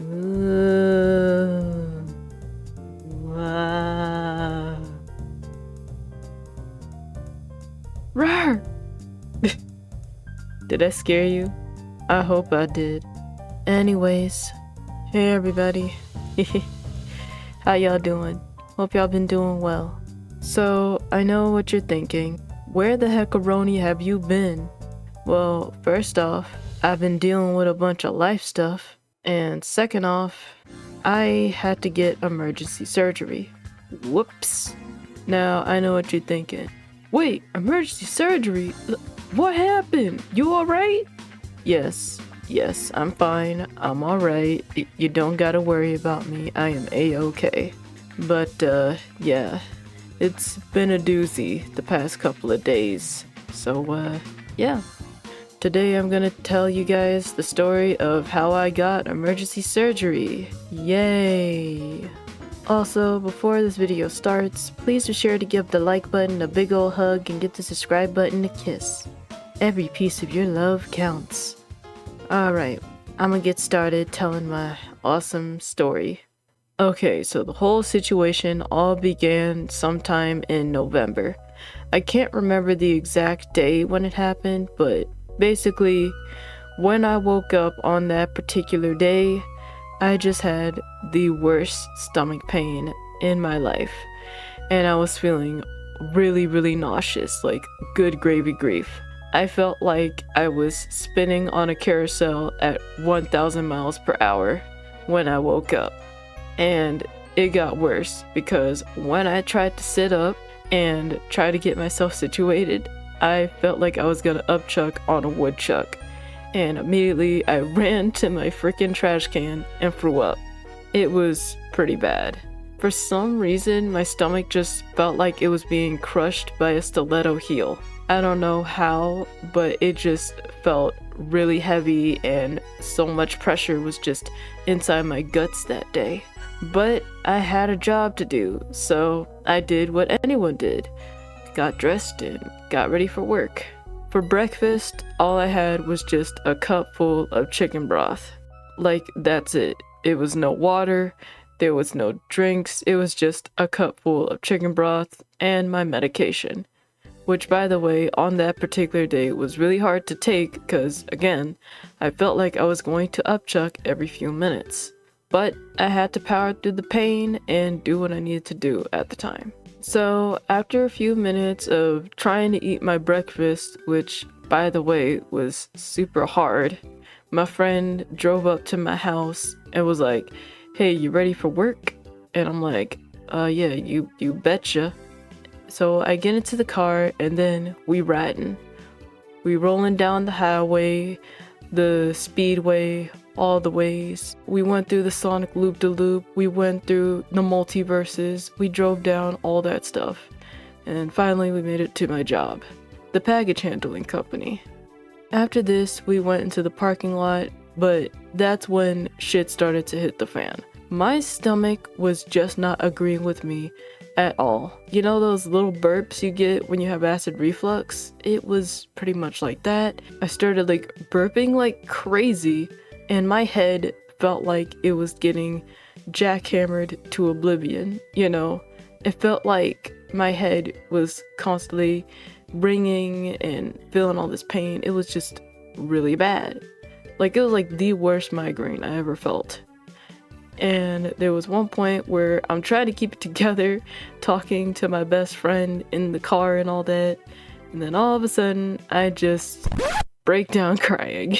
Ooh. Wow. Rawr! Did I scare you? I hope I did. Anyways, hey everybody. How y'all doing? Hope y'all been doing well. So, I know what you're thinking. Where the heckaroni have you been? Well, first off, I've been dealing with a bunch of life stuff. And second off, I had to get emergency surgery. Whoops. Now, I know what you're thinking. Wait, emergency surgery? What happened? You alright? Yes, I'm fine. I'm alright. You don't gotta worry about me. I am A-okay. But, yeah. It's been a doozy the past couple of days. So, yeah. Today I'm gonna tell you guys the story of how I got emergency surgery. Yay! Also, before this video starts, please be sure to give the like button a big ol' hug and give the subscribe button a kiss. Every piece of your love counts. Alright, I'm gonna get started telling my awesome story. Okay, so the whole situation all began sometime in November. I can't remember the exact day when it happened, but basically, when I woke up on that particular day, I just had the worst stomach pain in my life. And I was feeling really nauseous, like good gravy grief. I felt like I was spinning on a carousel at 1,000 miles per hour when I woke up. And it got worse because when I tried to sit up and try to get myself situated, I felt like I was gonna upchuck on a woodchuck. And immediately I ran to my freaking trash can and threw up. It was pretty bad. For some reason, my stomach just felt like it was being crushed by a stiletto heel. I don't know how, but it just felt really heavy and so much pressure was just inside my guts that day. But I had a job to do, so I did what anyone did. Got dressed and got ready for work. For breakfast, all I had was just a cup full of chicken broth. Like, that's it. It was no water, there was no drinks, it was just a cup full of chicken broth and my medication. Which, by the way, on that particular day was really hard to take because, again, I felt like I was going to upchuck every few minutes. But I had to power through the pain and do what I needed to do at the time. So after a few minutes of trying to eat my breakfast, which by the way was super hard, my friend drove up to my house and was like, "Hey, you ready for work?" And I'm like, yeah, you betcha. So I get into the car and then we riding. We rolling down the highway, the speedway, all the ways. We went through the Sonic Loop-de-Loop, we went through the multiverses, we drove down all that stuff. And finally we made it to my job, the package handling company. After this, we went into the parking lot, but that's when shit started to hit the fan. My stomach was just not agreeing with me at all. You know those little burps you get when you have acid reflux? It was pretty much like that. I started like burping like crazy, and my head felt like it was getting jackhammered to oblivion, you know? It felt like my head was constantly ringing and feeling all this pain. It was just really bad. Like, it was like the worst migraine I ever felt. And there was one point where I'm trying to keep it together, talking to my best friend in the car and all that, and then all of a sudden, I just break down crying.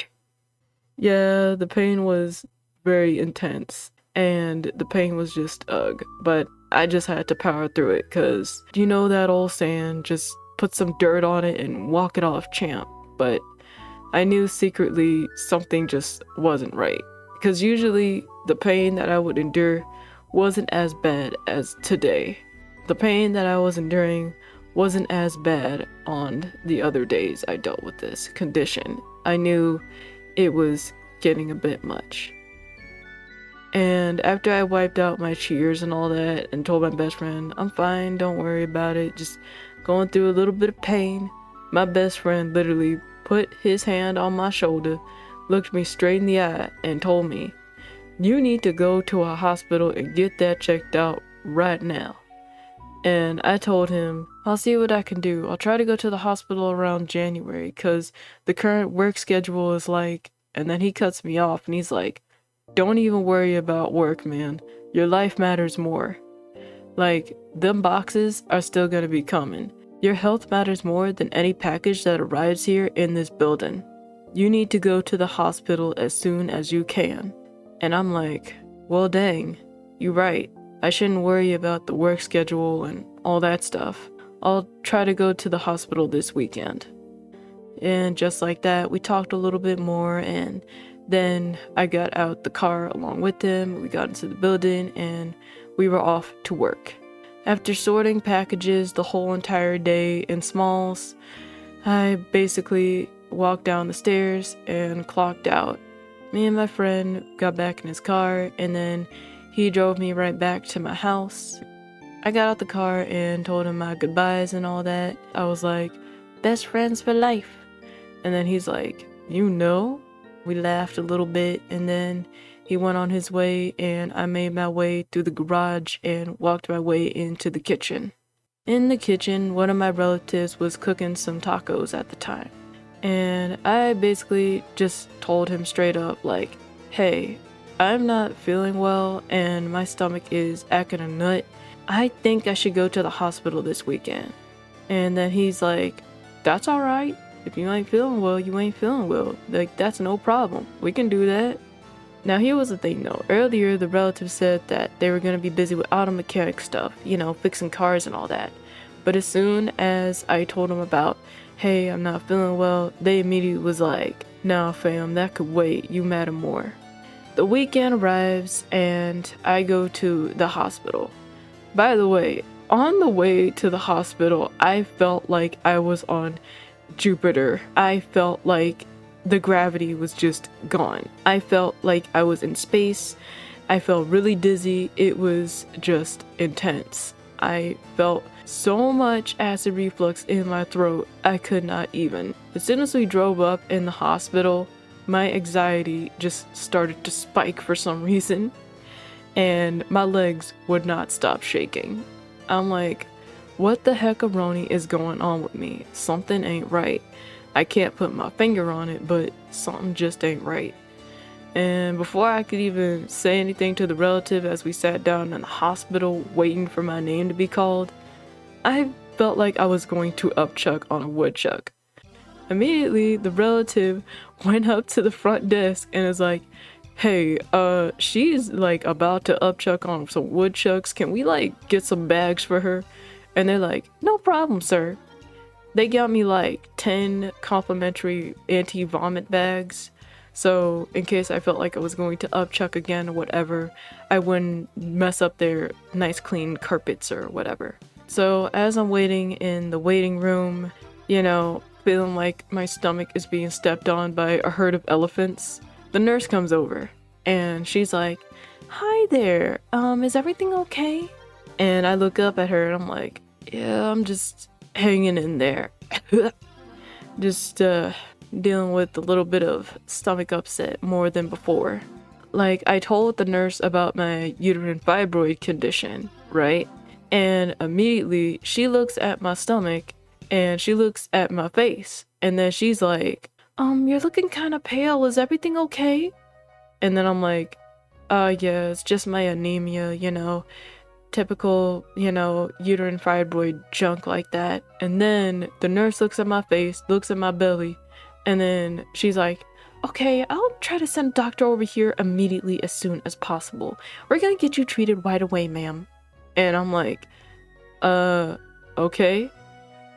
Yeah, the pain was very intense, and the pain was just ugh, but I just had to power through it, cause you know that old saying, just put some dirt on it and walk it off, champ. But I knew secretly something just wasn't right. Because usually the pain that I would endure wasn't as bad as today. The pain that I was enduring wasn't as bad on the other days I dealt with this condition. I knew it was getting a bit much. And after I wiped out my tears and all that and told my best friend, "I'm fine, don't worry about it, just going through a little bit of pain," my best friend literally put his hand on my shoulder, looked me straight in the eye, and told me, You need to go to a hospital and get that checked out right now. And I told him, I'll see what I can do. I'll try to go to the hospital around January because the current work schedule is like, and then he cuts me off and he's like, don't even worry about work, man. Your life matters more. Like, them boxes are still gonna be coming. Your health matters more than any package that arrives here in this building. You need to go to the hospital as soon as you can. And I'm like, well, dang, you're right. I shouldn't worry about the work schedule and all that stuff. I'll try to go to the hospital this weekend. And just like that, we talked a little bit more, and then I got out the car along with him. We got into the building and we were off to work. After sorting packages the whole entire day in smalls, I basically walked down the stairs and clocked out. Me and my friend got back in his car, and then he drove me right back to my house. I got out the car and told him my goodbyes and all that. I was like, best friends for life. And then he's like, you know? We laughed a little bit, and then he went on his way, and I made my way through the garage and walked my way into the kitchen. In the kitchen, one of my relatives was cooking some tacos at the time. And I basically just told him straight up, like, hey, I'm not feeling well and my stomach is acting a nut. I think I should go to the hospital this weekend. And then he's like, that's alright. If you ain't feeling well, you ain't feeling well. Like, that's no problem. We can do that. Now, here was the thing though. Earlier, the relative said that they were going to be busy with auto mechanic stuff, you know, fixing cars and all that. But as soon as I told them about, hey, I'm not feeling well, they immediately was like, nah fam, that could wait, you matter more. The weekend arrives and I go to the hospital. By the way, on the way to the hospital, I felt like I was on Jupiter. I felt like the gravity was just gone. I felt like I was in space. I felt really dizzy. It was just intense. I felt so much acid reflux in my throat, I could not even. As soon as we drove up in the hospital, my anxiety just started to spike for some reason, and my legs would not stop shaking. I'm like, what the heck-a-roni is going on with me? Something ain't right. I can't put my finger on it, but something just ain't right. And before I could even say anything to the relative as we sat down in the hospital waiting for my name to be called, I felt like I was going to upchuck on a woodchuck. Immediately, the relative went up to the front desk and is like, hey, she's like about to upchuck on some woodchucks. Can we like get some bags for her? And they're like, no problem, sir. They got me like 10 complimentary anti-vomit bags. So in case I felt like I was going to upchuck again or whatever, I wouldn't mess up their nice clean carpets or whatever. So as I'm waiting in the waiting room, you know, feeling like my stomach is being stepped on by a herd of elephants, the nurse comes over and she's like, hi there, is everything okay? And I look up at her and I'm like, yeah, I'm just hanging in there. Just dealing with a little bit of stomach upset more than before. Like, I told the nurse about my uterine fibroid condition, right? And immediately she looks at my stomach and she looks at my face. And then she's like, you're looking kind of pale. Is everything okay? And then I'm like, yeah, it's just my anemia, you know, typical, you know, uterine fibroid junk like that. And then the nurse looks at my face, looks at my belly, and then she's like, okay, I'll try to send a doctor over here immediately as soon as possible. We're gonna get you treated right away, ma'am. And I'm like, okay.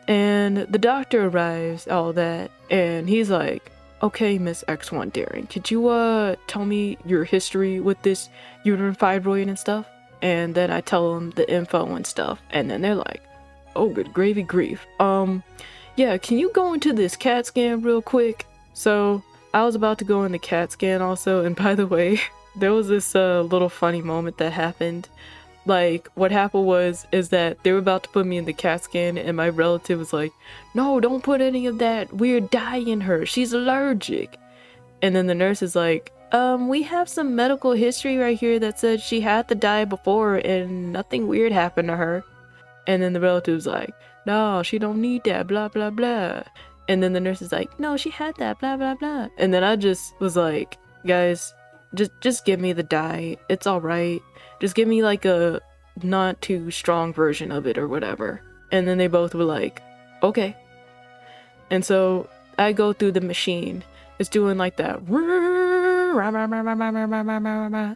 And the doctor arrives, all that, and he's like, okay, Miss X1 Daring, could you tell me your history with this uterine fibroid and stuff? And then I tell them the info and stuff, and then they're like, oh, good gravy grief. Yeah, can you go into this CAT scan real quick? So I was about to go in the CAT scan also, and by the way, there was this little funny moment that happened. Like, what happened is that they were about to put me in the CAT scan, and my relative was like, no, don't put any of that weird dye in her. She's allergic. And then the nurse is like, we have some medical history right here that said she had to die before and nothing weird happened to her. And then the relative's like, no, she don't need that, blah, blah, blah. And then the nurse is like, no, she had that, blah, blah, blah. And then I just was like, guys, just give me the dye. It's all right. Just give me like a not too strong version of it or whatever. And then they both were like, okay. And so I go through the machine. It's doing like that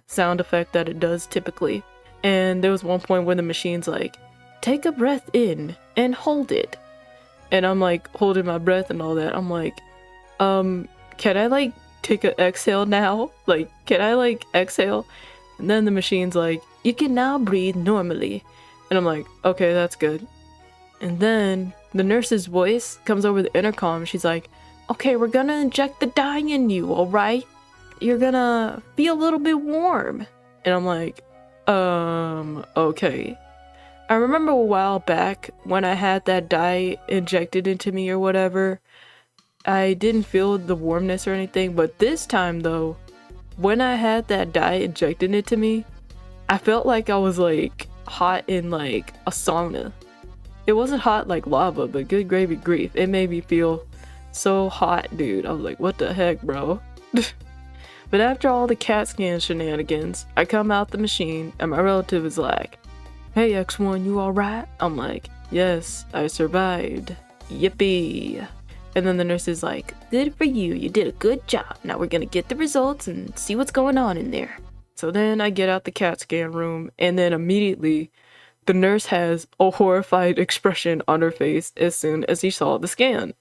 sound effect that it does typically. And there was one point where the machine's like, take a breath in and hold it. And I'm like holding my breath and all that. I'm like, can I like take an exhale now? Like, can I like exhale? And then the machine's like, you can now breathe normally. And I'm like, okay, that's good. And then the nurse's voice comes over the intercom. She's like, okay, we're gonna inject the dye in you, all right? You're gonna feel a little bit warm. And I'm like, okay. I remember a while back when I had that dye injected into me or whatever, I didn't feel the warmness or anything, but this time though, when I had that dye injected into me, I felt like I was like hot in like a sauna. It wasn't hot like lava, but good gravy grief, it made me feel so hot, dude. I was like, what the heck, bro? But after all the CAT scan shenanigans, I come out the machine and my relative is like, hey X1, you alright? I'm like, yes, I survived. Yippee. And then the nurse is like, good for you, you did a good job. Now we're gonna get the results and see what's going on in there. So then I get out the CAT scan room and then immediately the nurse has a horrified expression on her face as soon as she saw the scan.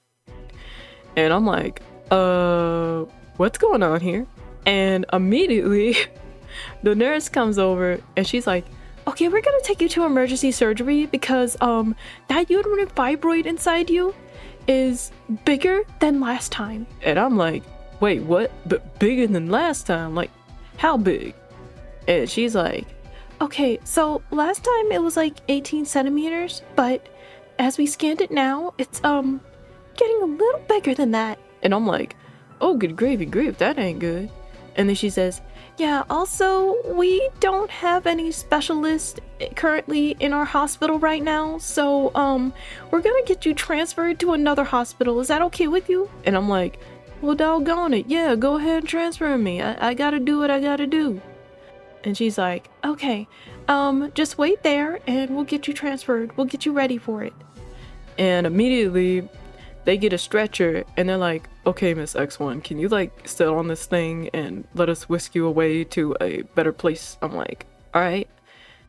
And I'm like, what's going on here? And immediately the nurse comes over and she's like, okay, we're gonna take you to emergency surgery because that uterine fibroid inside you is bigger than last time. And I'm like, wait, what? But bigger than last time? Like, how big? And she's like, okay, so last time it was like 18 centimeters, but as we scanned it now, it's getting a little bigger than that. And I'm like, oh, good gravy grief, that ain't good. And then she says, yeah, also, we don't have any specialists currently in our hospital right now, so, we're gonna get you transferred to another hospital. Is that okay with you? And I'm like, well, doggone it, yeah, go ahead and transfer me. I gotta do what I gotta do. And she's like, okay, just wait there and we'll get you transferred. We'll get you ready for it. And immediately, they get a stretcher and they're like, okay, Miss X1, can you like sit on this thing and let us whisk you away to a better place? I'm like, all right.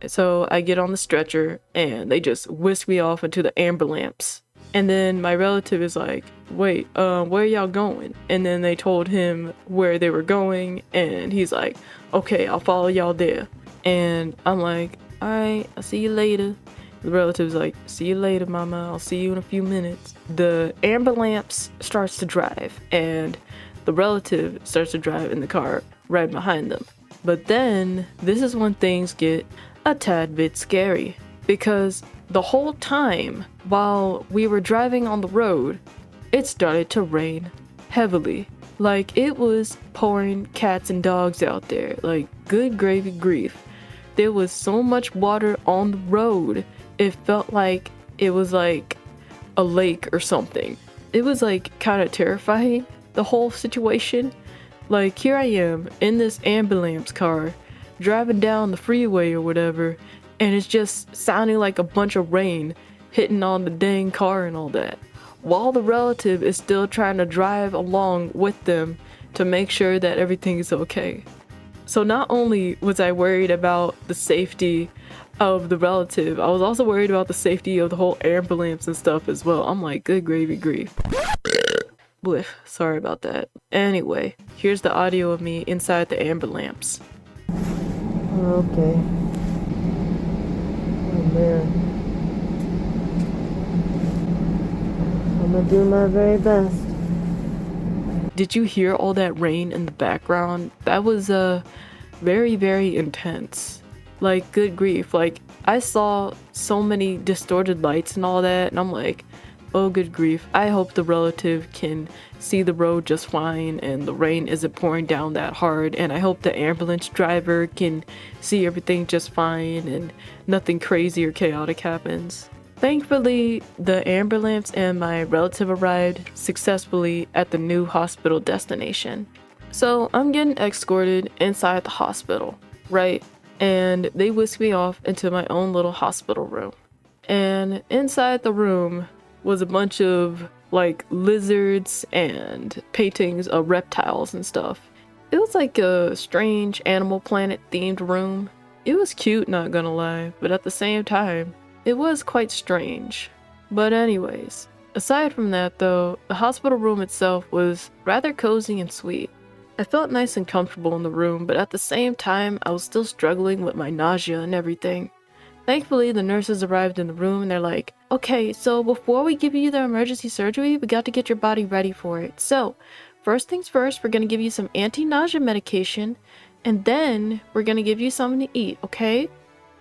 So I get on the stretcher and they just whisk me off into the ambulance. And then my relative is like, wait, where y'all going? And then they told him where they were going and he's like, okay, I'll follow y'all there. And I'm like, all right, I'll see you later. The relative's like, see you later, mama. I'll see you in a few minutes. The ambulance starts to drive and the relative starts to drive in the car right behind them. But then this is when things get a tad bit scary because the whole time while we were driving on the road, it started to rain heavily. Like it was pouring cats and dogs out there. Like good gravy grief. There was so much water on the road. It felt like it was like a lake or something. It was like kind of terrifying, the whole situation. Like here I am in this ambulance car driving down the freeway or whatever, and it's just sounding like a bunch of rain hitting on the dang car and all that, while the relative is still trying to drive along with them to make sure that everything is okay. So not only was I worried about the safety of the relative, I was also worried about the safety of the whole ambulance and stuff as well. I'm like, good gravy grief. Bliff, sorry about that. Anyway, here's the audio of me inside the ambulance. Okay. Oh man. I'm gonna do my very best. Did you hear all that rain in the background? That was very, very intense. Like, good grief. Like, I saw so many distorted lights and all that, and I'm like, Oh good grief, I hope the relative can see the road just fine and the rain isn't pouring down that hard, and I hope the ambulance driver can see everything just fine and nothing crazy or chaotic happens. Thankfully, the ambulance and my relative arrived successfully at the new hospital destination. So I'm getting escorted inside the hospital, right? And they whisk me off into my own little hospital room. And inside the room was a bunch of like lizards and paintings of reptiles and stuff. It was like a strange Animal Planet themed room. It was cute, not gonna lie, but at the same time, it was quite strange. But anyways, aside from that though, the hospital room itself was rather cozy and sweet. I felt nice and comfortable in the room, but at the same time, I was still struggling with my nausea and everything. Thankfully, the nurses arrived in the room and they're like, okay, so before we give you the emergency surgery, we got to get your body ready for it. So, first things first, we're going to give you some anti-nausea medication, and then we're going to give you something to eat, okay?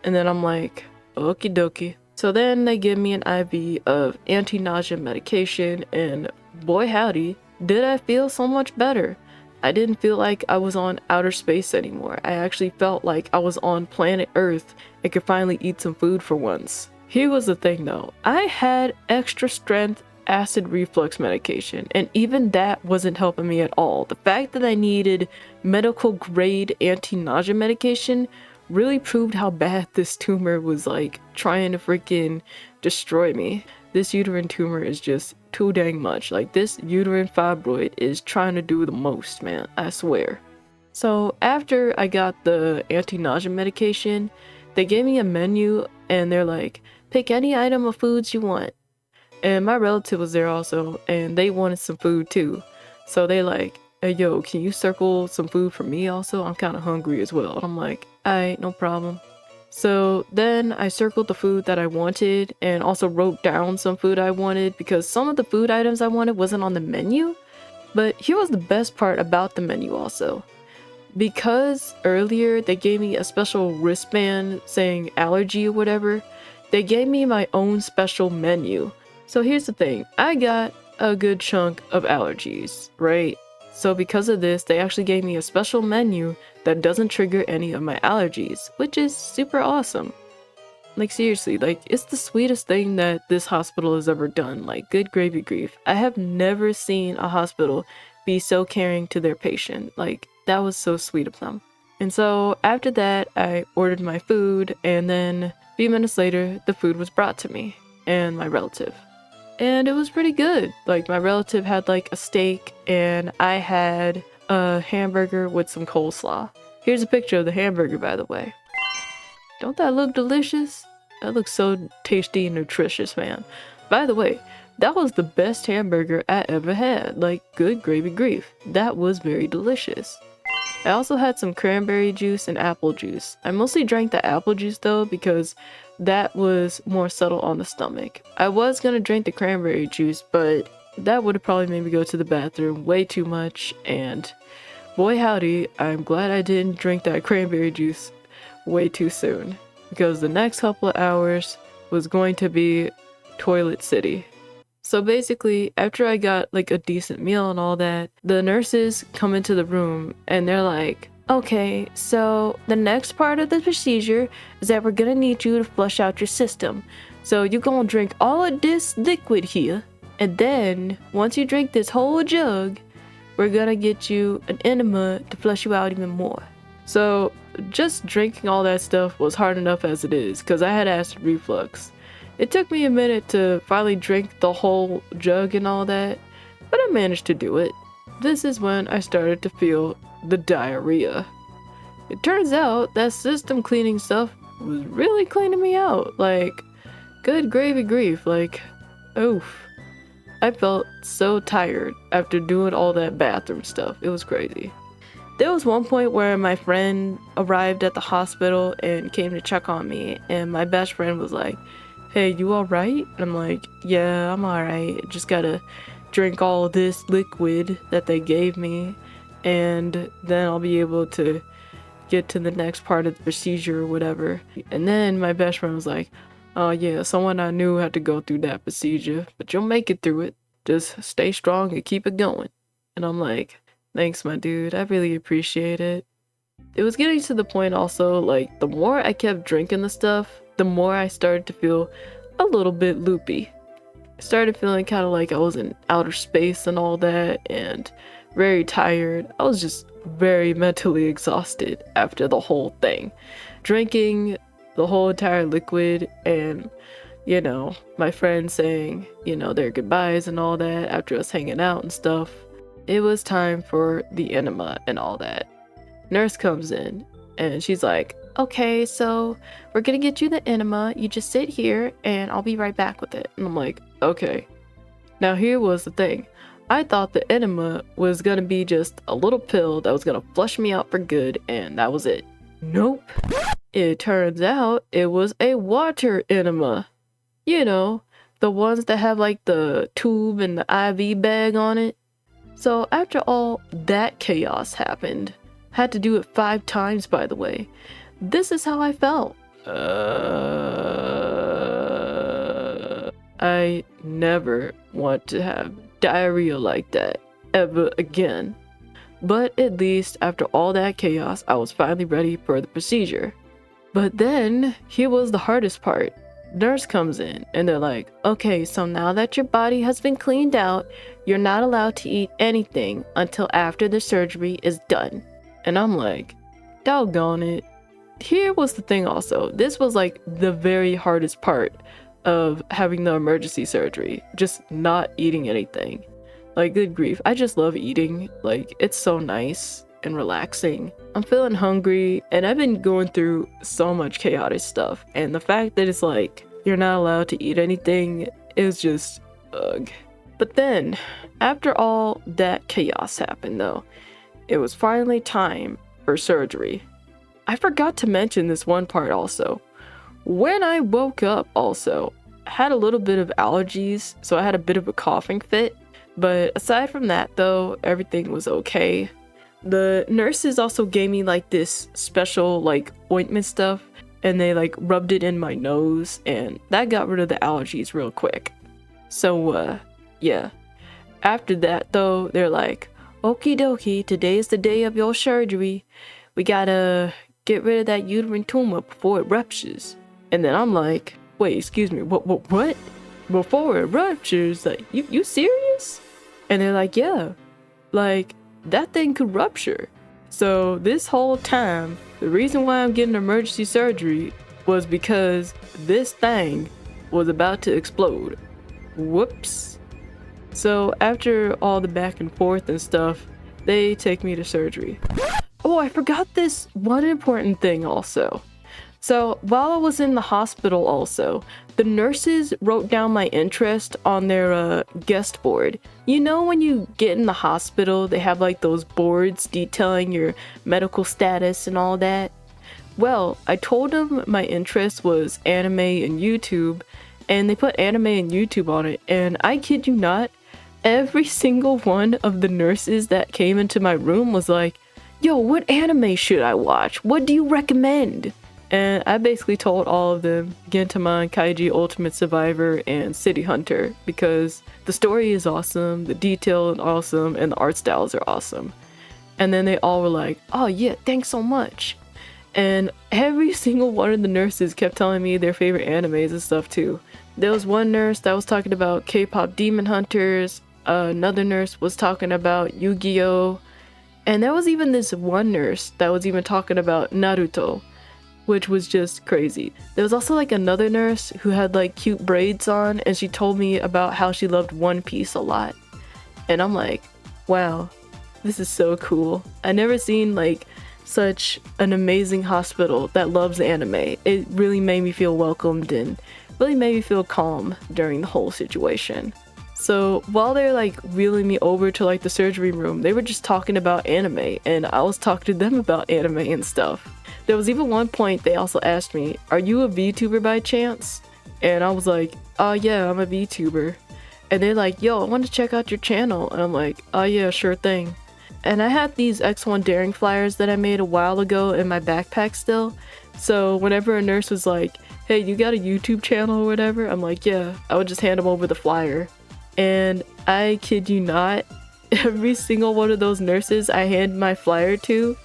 And then I'm like, okie dokie. So then they give me an IV of anti-nausea medication, and boy howdy, did I feel so much better. I didn't feel like I was on outer space anymore. I actually felt like I was on planet Earth and could finally eat some food for once. Here was the thing though, I had extra strength acid reflux medication, and even that wasn't helping me at all. The fact that I needed medical grade anti-nausea medication really proved how bad this tumor was like trying to freaking destroy me. This uterine tumor is just too dang much. Like, this uterine fibroid is trying to do the most, man. I swear. So after I got the anti-nausea medication, they gave me a menu and they're like, pick any item of foods you want. And my relative was there also, and they wanted some food too. So they like, hey yo, can you circle some food for me also? I'm kind of hungry as well. And I'm like, alright, no problem. So then I circled the food that I wanted and also wrote down some food I wanted because some of the food items I wanted wasn't on the menu. But here was the best part about the menu also. Because earlier they gave me a special wristband saying allergy or whatever, they gave me my own special menu. So here's the thing, I got a good chunk of allergies, right? So because of this, they actually gave me a special menu that doesn't trigger any of my allergies, which is super awesome. Like seriously, like it's the sweetest thing that this hospital has ever done. Like, good gravy grief. I have never seen a hospital be so caring to their patient. Like, that was so sweet of them. And so after that, I ordered my food, and then a few minutes later, the food was brought to me and my relative. And it was pretty good. Like, my relative had like a steak and I had a hamburger with some coleslaw. Here's a picture of the hamburger, by the way. Don't that look delicious? That looks so tasty and nutritious, man. By the way, that was the best hamburger I ever had. Like, good gravy grief. That was very delicious. I also had some cranberry juice and apple juice. I mostly drank the apple juice though because that was more subtle on the stomach. I was gonna drink the cranberry juice, but that would have probably made me go to the bathroom way too much, and boy howdy, I'm glad I didn't drink that cranberry juice way too soon, because the next couple of hours was going to be toilet city. So basically, after I got like a decent meal and all that, the nurses come into the room and they're like, okay, so the next part of the procedure is that we're gonna need you to flush out your system. So you're gonna drink all of this liquid here, and then once you drink this whole jug, we're gonna get you an enema to flush you out even more. So just drinking all that stuff was hard enough as it is, because I had acid reflux. It took me a minute to finally drink the whole jug and all that, but I managed to do it. This is when I started to feel the diarrhea. It turns out that system cleaning stuff was really cleaning me out. Like, good gravy grief. Like, oof. I felt so tired after doing all that bathroom stuff. It was crazy. There was one point where my friend arrived at the hospital and came to check on me, and my best friend was like, hey, you alright? And I'm like, yeah, I'm alright. Just gotta drink all this liquid that they gave me, and then I'll be able to get to the next part of the procedure or whatever. And then my best friend was like, Oh yeah, someone I knew had to go through that procedure, but you'll make it through it. Just stay strong and keep it going. And I'm like, thanks, my dude. I really appreciate it. It was getting to the point also, like, the more I kept drinking the stuff, the more I started to feel a little bit loopy. I started feeling kind of like I was in outer space and all that, and very tired. I was just very mentally exhausted after the whole thing. Drinking the whole entire liquid and, you know, my friends saying, you know, their goodbyes and all that after us hanging out and stuff. It was time for the enema and all that. Nurse comes in and she's like, okay, so we're gonna get you the enema. You just sit here and I'll be right back with it. And I'm like, okay. Now here was the thing. I thought the enema was gonna be just a little pill that was gonna flush me out for good and that was it. Nope. It turns out it was a water enema. You know, the ones that have like the tube and the IV bag on it. So after all that chaos happened, had to do it 5 times by the way, this is how I felt. I never want to have diarrhea like that ever again. But at least after all that chaos, I was finally ready for the procedure. But then, here was the hardest part. Nurse comes in and they're like, okay, so now that your body has been cleaned out, you're not allowed to eat anything until after the surgery is done. And I'm like, doggone it. Here was the thing also. This was like the very hardest part of having the emergency surgery. Just not eating anything. Like, good grief. I just love eating. Like, it's so nice and relaxing. I'm feeling hungry and I've been going through so much chaotic stuff. And the fact that it's like, you're not allowed to eat anything is just, ugh. But then, after all that chaos happened though, it was finally time for surgery. I forgot to mention this one part also. When I woke up also, I had a little bit of allergies, so I had a bit of a coughing fit. But aside from that though, everything was okay. The nurses also gave me like this special like ointment stuff and they like rubbed it in my nose and that got rid of the allergies real quick. So yeah. After that though, they're like, okie dokie, today is the day of your surgery. We gotta get rid of that uterine tumor before it ruptures. And then I'm like, wait, excuse me, what? Before it ruptures? Like, you serious? And they're like, yeah, like, that thing could rupture. So this whole time, the reason why I'm getting emergency surgery was because this thing was about to explode. Whoops. So after all the back and forth and stuff, they take me to surgery. Oh, I forgot this one important thing also. So while I was in the hospital also, the nurses wrote down my interest on their guest board. You know when you get in the hospital, they have like those boards detailing your medical status and all that? Well, I told them my interest was anime and YouTube, and they put anime and YouTube on it, and I kid you not, every single one of the nurses that came into my room was like, yo, what anime should I watch? What do you recommend? And I basically told all of them Gentamon, Kaiji Ultimate Survivor, and City Hunter because the story is awesome, the detail is awesome, and the art styles are awesome. And then they all were like, oh yeah, thanks so much. And every single one of the nurses kept telling me their favorite animes and stuff too. There was one nurse that was talking about K-pop Demon Hunters, another nurse was talking about Yu-Gi-Oh! And there was even this one nurse that was even talking about Naruto, which was just crazy. There was also like another nurse who had like cute braids on and she told me about how she loved One Piece a lot. And I'm like, wow, this is so cool. I never seen like such an amazing hospital that loves anime. It really made me feel welcomed and really made me feel calm during the whole situation. So while they're like wheeling me over to like the surgery room, they were just talking about anime and I was talking to them about anime and stuff. There was even one point they also asked me, are you a VTuber by chance? And I was like, oh yeah, I'm a VTuber. And they're like, yo, I want to check out your channel. And I'm like, oh yeah, sure thing. And I had these X1 Daring flyers that I made a while ago in my backpack still. So whenever a nurse was like, hey, you got a YouTube channel or whatever? I'm like, yeah. I would just hand them over the flyer. And I kid you not, every single one of those nurses I hand my flyer to,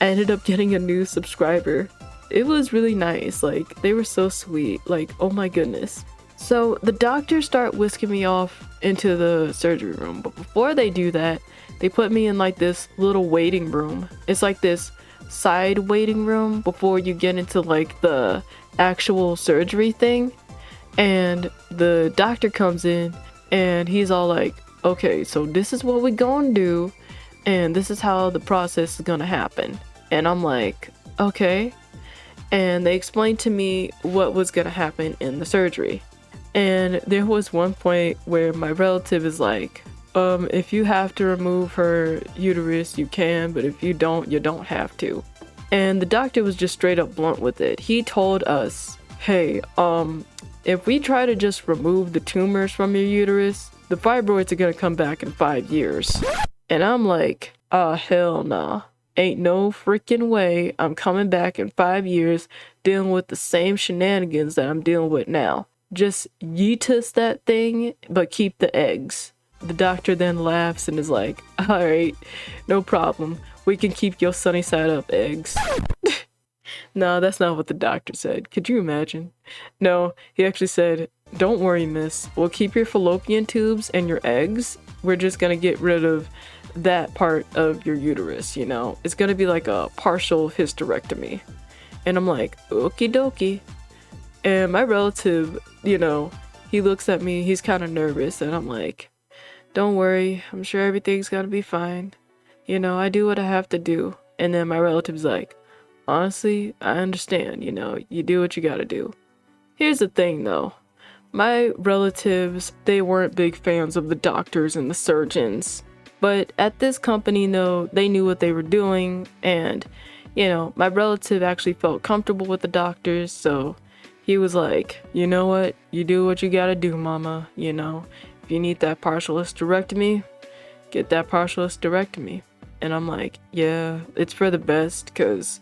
I ended up getting a new subscriber. It was really nice. Like, they were so sweet. Like, oh my goodness. So the doctors start whisking me off into the surgery room, but before they do that, they put me in like this little waiting room. It's like this side waiting room before you get into like the actual surgery thing. And the doctor comes in and he's all like, okay, so this is what we're gonna do, and this is how the process is gonna happen. And I'm like, okay. And they explained to me what was gonna happen in the surgery. And there was one point where my relative is like, if you have to remove her uterus, you can, but if you don't have to. And the doctor was just straight up blunt with it. He told us, hey, if we try to just remove the tumors from your uterus, the fibroids are gonna come back in 5 years. And I'm like, hell nah. Ain't no freaking way I'm coming back in 5 years dealing with the same shenanigans that I'm dealing with now. Just yeetus that thing, but keep the eggs. The doctor then laughs and is like, alright, no problem. We can keep your sunny side up eggs. No, that's not what the doctor said. Could you imagine? No, he actually said, don't worry, miss. We'll keep your fallopian tubes and your eggs. We're just gonna get rid of that part of your uterus, you know? It's gonna be like a partial hysterectomy. And I'm like, okie dokie. And my relative, you know, he looks at me, he's kind of nervous, and I'm like, don't worry, I'm sure everything's gonna be fine. You know, I do what I have to do. And then my relative's like, honestly, I understand, you know, you do what you gotta do. Here's the thing though. My relatives, they weren't big fans of the doctors and the surgeons. But at this company, though, they knew what they were doing, and, you know, my relative actually felt comfortable with the doctors, so he was like, you know what, you do what you gotta do, mama, you know. If you need that partial hysterectomy, get that partial hysterectomy. And I'm like, yeah, it's for the best, because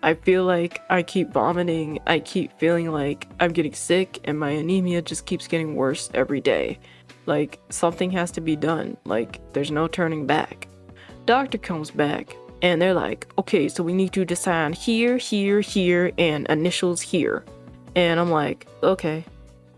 I feel like I keep vomiting, I keep feeling like I'm getting sick, and my anemia just keeps getting worse every day. Like, something has to be done. Like, there's no turning back. Doctor comes back, and they're like, okay, so we need to decide here, here, here, and initials here. And I'm like, okay.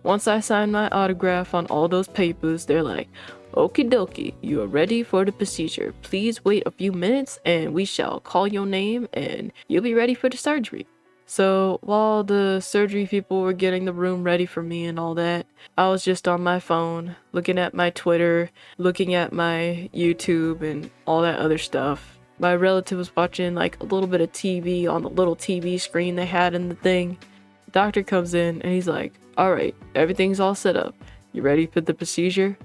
Once I sign my autograph on all those papers, they're like, okie dokie, you are ready for the procedure. Please wait a few minutes and we shall call your name and you'll be ready for the surgery. So while the surgery people were getting the room ready for me and all that, I was just on my phone, looking at my Twitter, looking at my YouTube and all that other stuff. My relative was watching like a little bit of TV on the little TV screen they had in the thing. The doctor comes in and he's like, alright, everything's all set up. You ready for the procedure?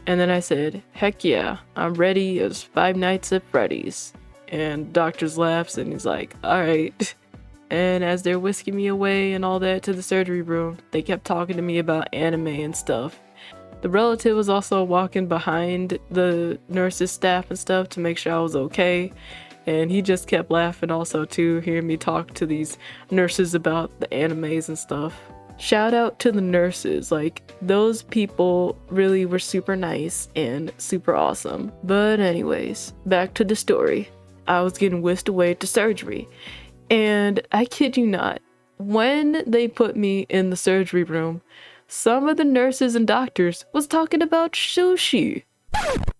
And then I said, heck yeah, I'm ready as 5 Nights at Freddy's. And doctor laughs and he's like, alright. And as they're whisking me away and all that to the surgery room, they kept talking to me about anime and stuff. The relative was also walking behind the nurse's staff and stuff to make sure I was okay. And he just kept laughing also too, hearing me talk to these nurses about the animes and stuff. Shout out to the nurses, like, those people really were super nice and super awesome. But anyways, back to the story. I was getting whisked away to surgery. And I kid you not, when they put me in the surgery room, some of the nurses and doctors was talking about sushi.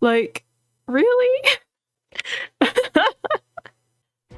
Like, really?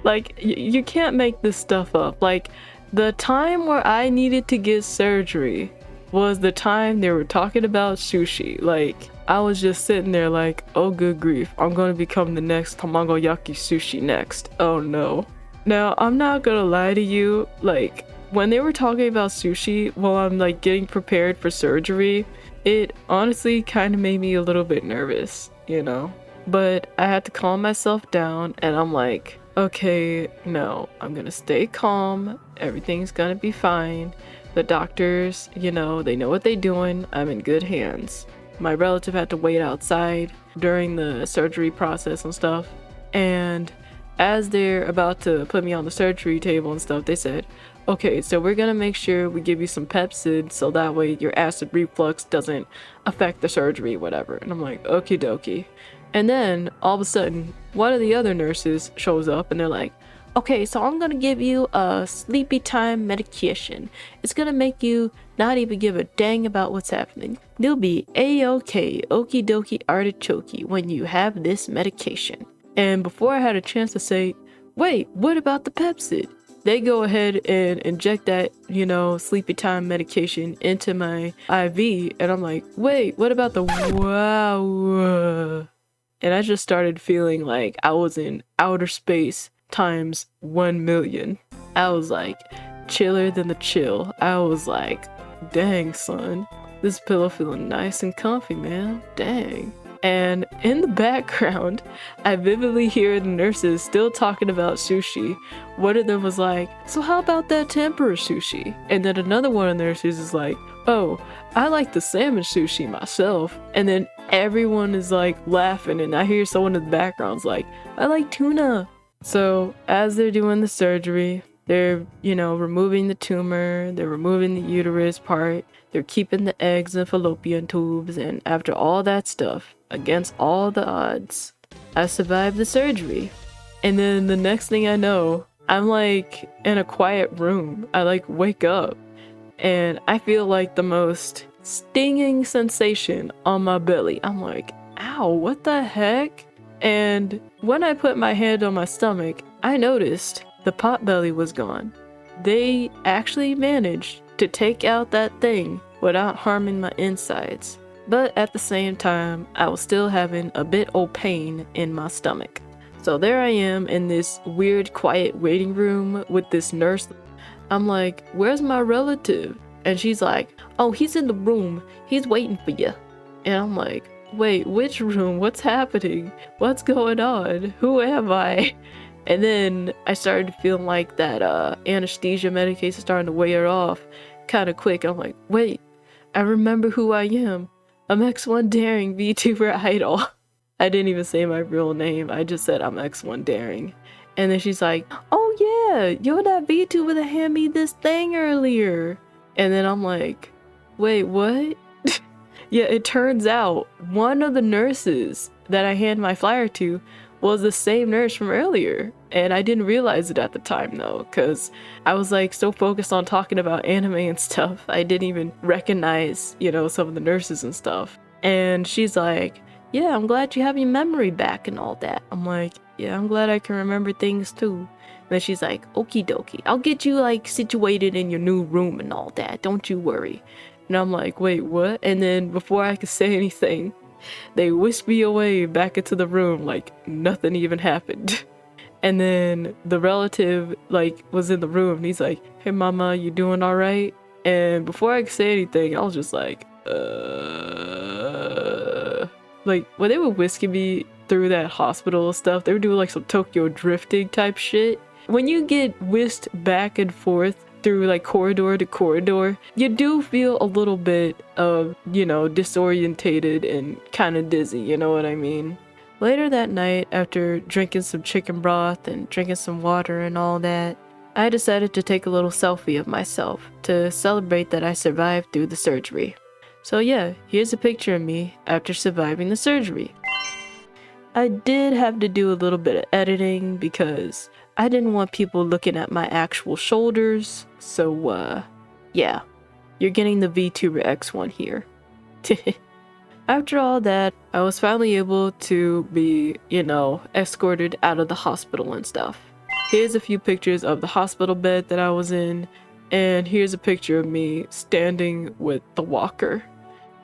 Like, you can't make this stuff up. Like, the time where I needed to get surgery was the time they were talking about sushi. Like, I was just sitting there like, oh good grief, I'm gonna become the next tamagoyaki sushi next. Oh no. Now, I'm not gonna lie to you, like, when they were talking about sushi while I'm like getting prepared for surgery, it honestly kind of made me a little bit nervous, you know? But I had to calm myself down and I'm like, okay, no, I'm gonna stay calm, everything's gonna be fine. The doctors, you know, they know what they're doing, I'm in good hands. My relative had to wait outside during the surgery process and stuff, and as they're about to put me on the surgery table and stuff, they said, okay, so we're gonna make sure we give you some Pepsid so that way your acid reflux doesn't affect the surgery, whatever. And I'm like, okie dokie. And then all of a sudden, one of the other nurses shows up and they're like, okay, so I'm gonna give you a sleepy time medication. It's gonna make you not even give a dang about what's happening. You'll be a-okay, okie dokie artichokey when you have this medication. And before I had a chance to say, wait, what about the Pepsid? They go ahead and inject that, sleepy time medication into my IV. And I'm like, wait, what about the wow? And I just started feeling like I was in outer space times 1,000,000. I was like, chiller than the chill. I was like, dang, son. This pillow feeling nice and comfy, man. Dang. And in the background, I vividly hear the nurses still talking about sushi. One of them was like, so how about that tempura sushi? And then another one of the nurses is like, oh, I like the salmon sushi myself. And then everyone is like laughing, and I hear someone in the background's like, I like tuna. So as they're doing the surgery, they're, removing the tumor, they're removing the uterus part, they're keeping the eggs and fallopian tubes, and after all that stuff, against all the odds, I survived the surgery. And then the next thing I know, I'm like in a quiet room. I like wake up and I feel like the most stinging sensation on my belly. I'm like, ow, what the heck? And when I put my hand on my stomach, I noticed the potbelly was gone. They actually managed to take out that thing without harming my insides. But at the same time, I was still having a bit of pain in my stomach. So there I am in this weird quiet waiting room with this nurse. I'm like, where's my relative? And she's like, oh, he's in the room. He's waiting for you. And I'm like, wait, which room? What's happening? What's going on? Who am I? And then I started feeling like that anesthesia medication starting to wear off kind of quick. I'm like, wait, I remember who I am. I'm X1 Daring VTuber idol. I didn't even say my real name. I just said I'm X1 Daring. And then she's like, oh yeah, you're that VTuber that handed me this thing earlier. And then I'm like, wait, what? Yeah, it turns out one of the nurses that I hand my flyer to was the same nurse from earlier. And I didn't realize it at the time though, because I was like so focused on talking about anime and stuff, I didn't even recognize, some of the nurses and stuff. And she's like, yeah, I'm glad you have your memory back and all that. I'm like, yeah, I'm glad I can remember things too. And then she's like, okie dokie, I'll get you like situated in your new room and all that, don't you worry. And I'm like, wait, what? And then before I could say anything, they whisked me away back into the room like nothing even happened. And then the relative was in the room and he's like, hey mama, you doing all right? And before I could say anything, I was just like, Like when they were whisking me through that hospital stuff, they were doing like some Tokyo drifting type shit. When you get whisked back and forth through like corridor to corridor, you do feel a little bit of, disorientated and kind of dizzy, you know what I mean? Later that night, after drinking some chicken broth and drinking some water and all that, I decided to take a little selfie of myself to celebrate that I survived through the surgery. So yeah, here's a picture of me after surviving the surgery. I did have to do a little bit of editing because I didn't want people looking at my actual shoulders, so yeah, you're getting the VTuber X1 here. After all that, I was finally able to be, escorted out of the hospital and stuff. Here's a few pictures of the hospital bed that I was in, and here's a picture of me standing with the walker.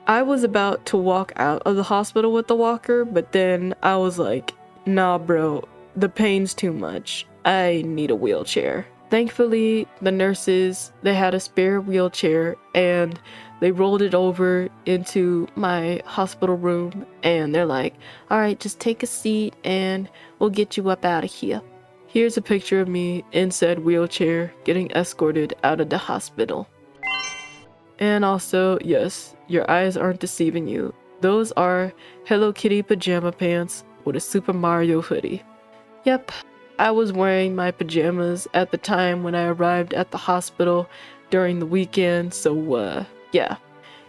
I was about to walk out of the hospital with the walker, but then I was like, nah bro, the pain's too much. I need a wheelchair. Thankfully, the nurses, they had a spare wheelchair and they rolled it over into my hospital room and they're like, all right, just take a seat and we'll get you up out of here. Here's a picture of me in said wheelchair getting escorted out of the hospital. And also, yes, your eyes aren't deceiving you. Those are Hello Kitty pajama pants with a Super Mario hoodie. Yep, I was wearing my pajamas at the time when I arrived at the hospital during the weekend, so yeah,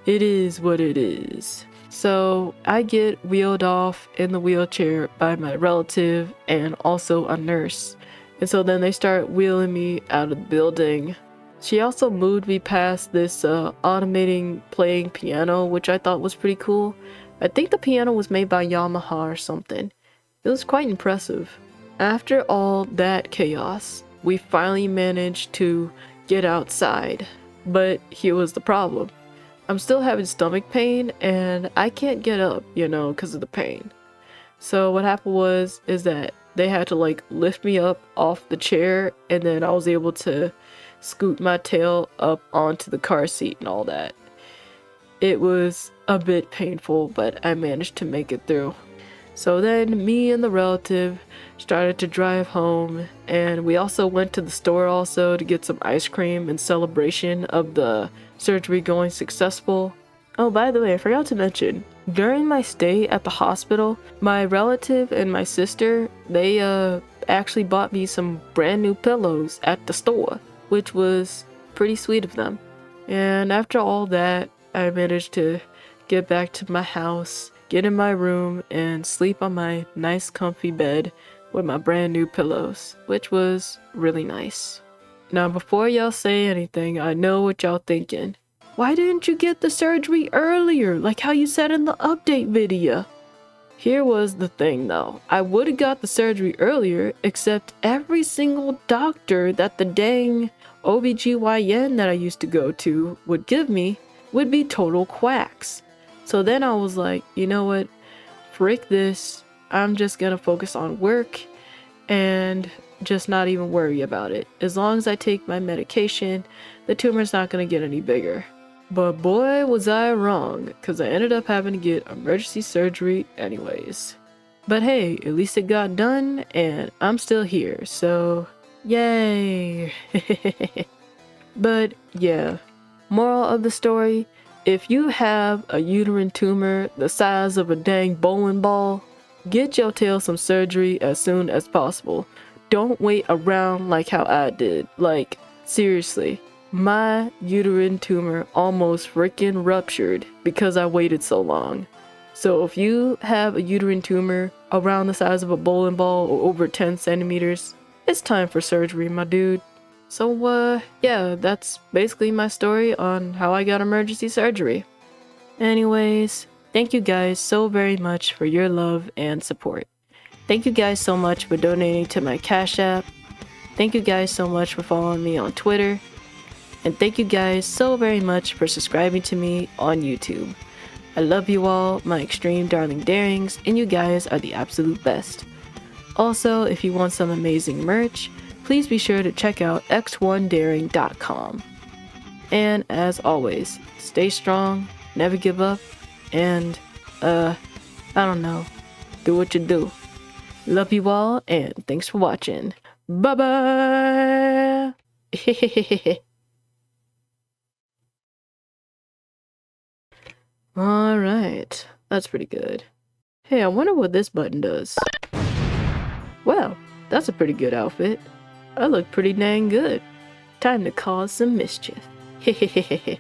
it is what it is. So I get wheeled off in the wheelchair by my relative and also a nurse. And so then they start wheeling me out of the building. She also moved me past this automating playing piano, which I thought was pretty cool. I think the piano was made by Yamaha or something. It was quite impressive. After all that chaos, we finally managed to get outside. But here was the problem. I'm still having stomach pain and I can't get up, you know, because of the pain. So what happened is that they had to like lift me up off the chair, and then I was able to scoot my tail up onto the car seat and all that. It was a bit painful, but I managed to make it through. So then me and the relative started to drive home, and we also went to the store also to get some ice cream in celebration of the surgery going successful. Oh, by the way, I forgot to mention, during my stay at the hospital, my relative and my sister, they actually bought me some brand new pillows at the store, which was pretty sweet of them. And after all that, I managed to get back to my house, get in my room, and sleep on my nice comfy bed with my brand new pillows, which was really nice. Now before y'all say anything, I know what y'all thinking. Why didn't you get the surgery earlier, like how you said in the update video? Here was the thing though, I would've got the surgery earlier, except every single doctor that the dang OBGYN that I used to go to would give me would be total quacks. So then I was like, you know what, frick this, I'm just gonna focus on work and just not even worry about it. As long as I take my medication, the tumor's not gonna get any bigger. But boy was I wrong, because I ended up having to get emergency surgery anyways. But hey, at least it got done and I'm still here, so yay. But yeah, moral of the story, if you have a uterine tumor the size of a dang bowling ball, get your tail some surgery as soon as possible. Don't wait around like how I did. Like, seriously, my uterine tumor almost freaking ruptured because I waited so long. So if you have a uterine tumor around the size of a bowling ball or over 10 centimeters, it's time for surgery, my dude. So yeah, that's basically my story on how I got emergency surgery. Anyways, thank you guys so very much for your love and support. Thank you guys so much for donating to my Cash App. Thank you guys so much for following me on Twitter. And thank you guys so very much for subscribing to me on YouTube. I love you all, my extreme darling darings, and you guys are the absolute best. Also, if you want some amazing merch, please be sure to check out x1daring.com. And as always, stay strong, never give up, and I don't know, do what you do. Love you all, and thanks for watching. Bye bye. Alright, that's pretty good. Hey, I wonder what this button does. Well, that's a pretty good outfit. I look pretty dang good. Time to cause some mischief. Hehehehe.